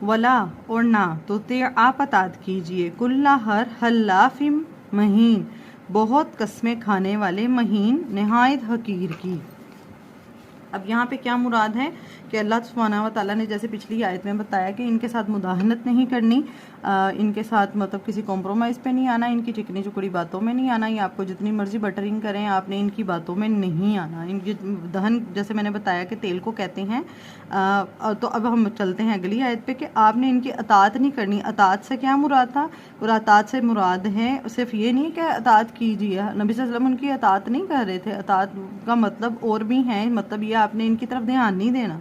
ولا اور نہ توطیع آپ اطاعت کیجئے کل ہر حلاف مہین بہت قسمیں کھانے والے مہین نہایت حقیر کی۔ اب یہاں پہ کیا مراد ہے کہ اللہ سبحانہ و تعالیٰ نے جیسے پچھلی آیت میں بتایا کہ ان کے ساتھ مداہنت نہیں کرنی، ان کے ساتھ مطلب کسی کمپرومائز پہ نہیں آنا، ان کی چکنی چکڑی باتوں میں نہیں آنا، یہ آپ کو جتنی مرضی بٹرنگ کریں آپ نے ان کی باتوں میں نہیں آنا۔ ان کی دہن جیسے میں نے بتایا کہ تیل کو کہتے ہیں۔ تو اب ہم چلتے ہیں اگلی آیت پہ کہ آپ نے ان کی اطاعت نہیں کرنی۔ اطاعت سے کیا مراد تھا؟ اور اطاعت سے مراد ہے صرف یہ نہیں کہ اطاعت کیجیے، نبی صلی اللہ علیہ وسلم ان کی اطاعت نہیں کر رہے تھے، اطاعت کا مطلب اور بھی ہے، مطلب یہ آپ نے ان کی طرف دھیان نہیں دینا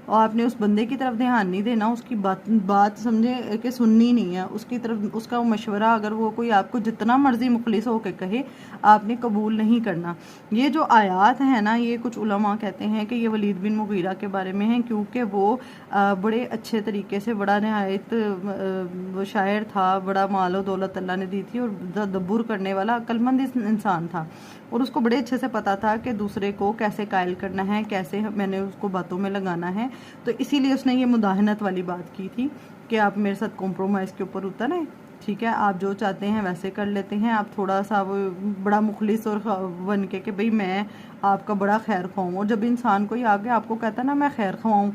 اور آپ نے اس بندے کی طرف دھیان نہیں دینا، اس کی بات سمجھے کہ سننی نہیں ہے، اس کی طرف اس کا مشورہ اگر وہ کوئی آپ کو جتنا مرضی مخلص ہو کے کہے آپ نے قبول نہیں کرنا۔ یہ جو آیات ہیں نا، یہ کچھ علماء کہتے ہیں کہ یہ ولید بن مغیرہ کے بارے میں ہیں، کیونکہ وہ بڑے اچھے طریقے سے بڑا نہایت شاعر تھا، بڑا مال و دولت اللہ نے دی تھی اور تدبر کرنے والا عقل مند انسان تھا، اور اس کو بڑے اچھے سے پتا تھا کہ دوسرے کو کیسے قائل کرنا ہے، کیسے میں نے اس کو باتوں میں لگانا ہے، تو اسی لیے اس نے یہ مداہنت والی بات کی تھی کہ آپ میرے ساتھ کمپرومائز کے اوپر اتر آئے، ٹھیک ہے، آپ جو چاہتے ہیں ویسے کر لیتے ہیں، آپ تھوڑا سا وہ بڑا مخلص اور بن کے کہ بھئی میں آپ کا بڑا خیر خواہ ہوں، اور جب انسان کوئی آگے آپ کو کہتا ہے نا میں خیر خواہ ہوں،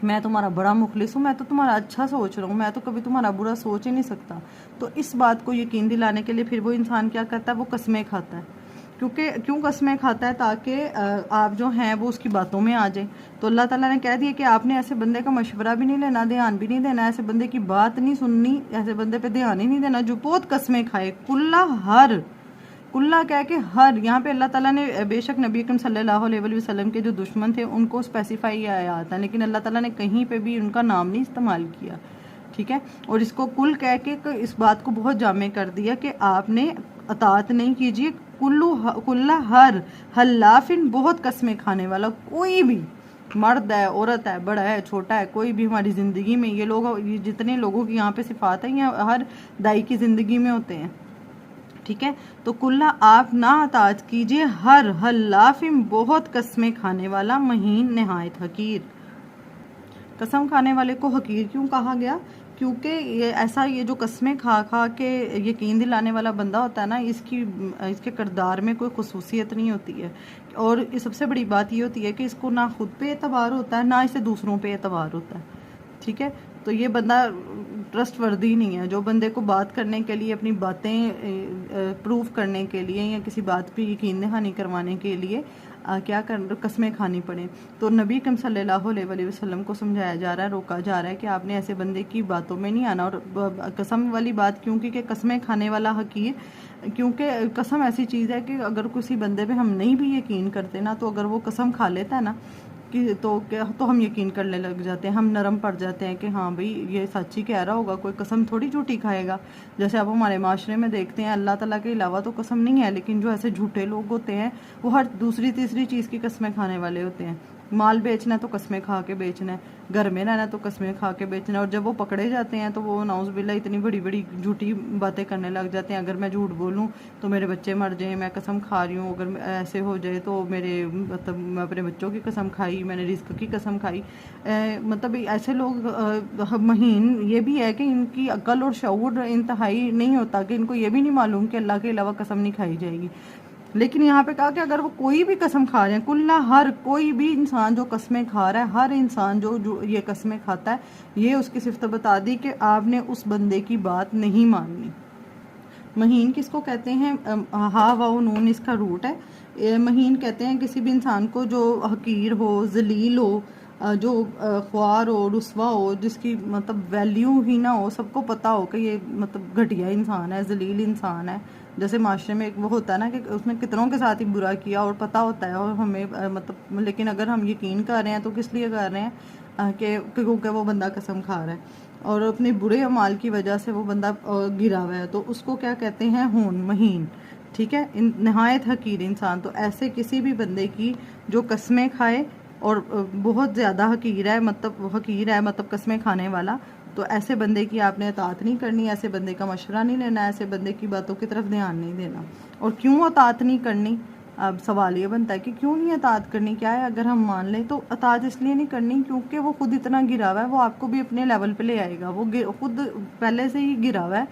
میں تمہارا بڑا مخلص ہوں، میں تو تمہارا اچھا سوچ رہا ہوں، میں تو کبھی تمہارا برا سوچ ہی نہیں سکتا، تو اس بات کو یقین دلانے کے لیے پھر وہ انسان کیا کرتا ہے، وہ قسمیں کھاتا ہے۔ کیوں قسمیں کھاتا ہے؟ تاکہ آپ جو ہیں وہ اس کی باتوں میں آ جائیں۔ تو اللہ تعالیٰ نے کہہ دیا کہ آپ نے ایسے بندے کا مشورہ بھی نہیں لینا، دھیان بھی نہیں دینا، ایسے بندے کی بات نہیں سننی، ایسے بندے پہ دھیان ہی نہیں دینا جو بہت قسمیں کھائے، کلّا کہہ کے ہر، یہاں پہ اللہ تعالیٰ نے بے شک نبی اکرم صلی اللہ علیہ وسلم کے جو دشمن تھے ان کو اسپیسیفائی آیا تھا، لیکن اللہ تعالیٰ نے کہیں پہ بھی ان کا نام نہیں استعمال کیا، ٹھیک ہے، اور اس کو کل کہہ کے اس بات کو بہت جامع کر دیا کہ آپ نے اطاعت نہیں کیجیے کلّا ہر حلافن بہت قسمیں کھانے والا، کوئی بھی مرد ہے، عورت ہے، بڑا ہے، چھوٹا ہے، کوئی بھی ہماری زندگی میں یہ لوگ، یہ جتنے لوگوں کی یہاں پہ صفات ہیں یہ ہر دائی کی زندگی میں ہوتے ہیں، ٹھیک ہے، تو کلّا آپ نہ اطاعت کیجیے ہر حلافن بہت قسمیں کھانے والا مہین نہایت حقیر۔ قسم کھانے والے کو حقیر کیوں کہا گیا؟ کیونکہ یہ جو قسمیں کھا کے یقین دلانے والا بندہ ہوتا ہے نا، اس کے کردار میں کوئی خصوصیت نہیں ہوتی ہے، اور سب سے بڑی بات یہ ہوتی ہے کہ اس کو نہ خود پہ اعتبار ہوتا ہے، نہ اسے دوسروں پہ اعتبار ہوتا ہے، ٹھیک ہے، تو یہ بندہ ٹرسٹ وردی نہیں ہے۔ جو بندے کو بات کرنے کے لیے، اپنی باتیں پروف کرنے کے لیے یا کسی بات پہ یقین دہانی کروانے کے لیے قسمیں کھانی پڑیں، تو نبی اکرم صلی اللہ علیہ وسلم کو سمجھایا جا رہا ہے، روکا جا رہا ہے کہ آپ نے ایسے بندے کی باتوں میں نہیں آنا۔ اور قسم والی بات کیوں کی کہ قسمیں کھانے والا حقیر، کیونکہ قسم ایسی چیز ہے کہ اگر کسی بندے پہ ہم نہیں بھی یقین کرتے نا، تو اگر وہ قسم کھا لیتا ہے نا تو ہم یقین کرنے لگ جاتے ہیں، ہم نرم پڑ جاتے ہیں کہ ہاں بھئی یہ سچ ہی کہہ رہا ہوگا، کوئی قسم تھوڑی جھوٹی کھائے گا۔ جیسے اب ہمارے معاشرے میں دیکھتے ہیں اللہ تعالیٰ کے علاوہ تو قسم نہیں ہے، لیکن جو ایسے جھوٹے لوگ ہوتے ہیں وہ ہر دوسری تیسری چیز کی قسمیں کھانے والے ہوتے ہیں۔ مال بیچنا تو قسمیں کھا کے بیچنا ہے، گھر میں رہنا تو قسمیں کھا کے بیچنا ہے، اور جب وہ پکڑے جاتے ہیں تو وہ نعوذ باللہ اتنی بڑی بڑی جھوٹی باتیں کرنے لگ جاتے ہیں، اگر میں جھوٹ بولوں تو میرے بچے مر جائیں، میں قسم کھا رہی ہوں، اگر ایسے ہو جائے تو مطلب میں اپنے بچوں کی قسم کھائی، میں نے رزق کی قسم کھائی، مطلب ایسے لوگ مہین یہ بھی ہے کہ ان کی عقل اور شعور انتہائی نہیں ہوتا، کہ ان کو یہ بھی نہیں معلوم کہ اللہ کے علاوہ قسم نہیں کھائی جائے گی۔ لیکن یہاں پہ کہا کہ اگر وہ کوئی بھی قسم کھا رہے ہیں، کلّا ہر کوئی بھی انسان جو قسمیں کھا رہا ہے، ہر انسان جو یہ قسمیں کھاتا ہے، یہ اس کی صفت بتا دی کہ آپ نے اس بندے کی بات نہیں ماننی۔ مہین کس کو کہتے ہیں؟ ہا و نون اس کا روٹ ہے۔ مہین کہتے ہیں کسی بھی انسان کو جو حقیر ہو، ذلیل ہو، جو خوار ہو، رسوا ہو، جس کی مطلب ویلیو ہی نہ ہو، سب کو پتا ہو کہ یہ مطلب گھٹیا انسان ہے، ذلیل انسان ہے۔ جیسے معاشرے میں ایک وہ ہوتا ہے نا کہ اس نے کتنوں کے ساتھ ہی برا کیا اور پتہ ہوتا ہے، اور ہمیں مطلب لیکن اگر ہم یقین کر رہے ہیں تو کس لیے کر رہے ہیں کہ کیونکہ وہ بندہ قسم کھا رہا ہے اور اپنے برے اعمال کی وجہ سے وہ بندہ گرا ہوا ہے، تو اس کو کیا کہتے ہیں؟ ہون، مہین، ٹھیک ہے، نہایت حقیر انسان۔ تو ایسے کسی بھی بندے کی جو قسمیں کھائے اور بہت زیادہ حقیر ہے، مطلب قسمیں کھانے والا، تو ایسے بندے کی آپ نے اطاعت نہیں کرنی، ایسے بندے کا مشورہ نہیں لینا، ایسے بندے کی باتوں کی طرف دھیان نہیں دینا۔ اور کیوں اطاعت نہیں کرنی؟ اب سوال یہ بنتا ہے کہ کیوں نہیں اطاعت کرنی. کیا ہے اگر ہم مان لیں تو اطاعت اس لیے نہیں کرنی کیونکہ وہ خود اتنا گرا ہوا ہے, وہ آپ کو بھی اپنے لیول پہ لے آئے گا. وہ خود پہلے سے ہی گرا ہوا ہے,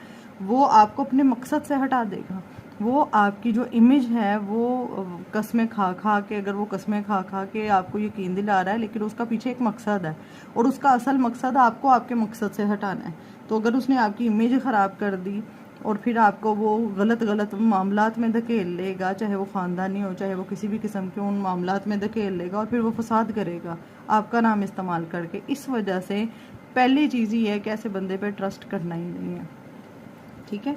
وہ آپ کو اپنے مقصد سے ہٹا دے گا. وہ آپ کی جو امیج ہے وہ قسمیں کھا کھا کے, اگر وہ قسمیں کھا کھا کے آپ کو یقین دلا رہا ہے, لیکن اس کا پیچھے ایک مقصد ہے اور اس کا اصل مقصد آپ کو آپ کے مقصد سے ہٹانا ہے. تو اگر اس نے آپ کی امیج خراب کر دی اور پھر آپ کو وہ غلط معاملات میں دھکیل لے گا, چاہے وہ خاندانی ہو چاہے وہ کسی بھی قسم کے ان معاملات میں دھکیل لے گا, اور پھر وہ فساد کرے گا آپ کا نام استعمال کر کے. اس وجہ سے پہلی چیز یہ ہے کہ ایسے بندے پہ ٹرسٹ کرنا ہی نہیں ہے. ٹھیک ہے.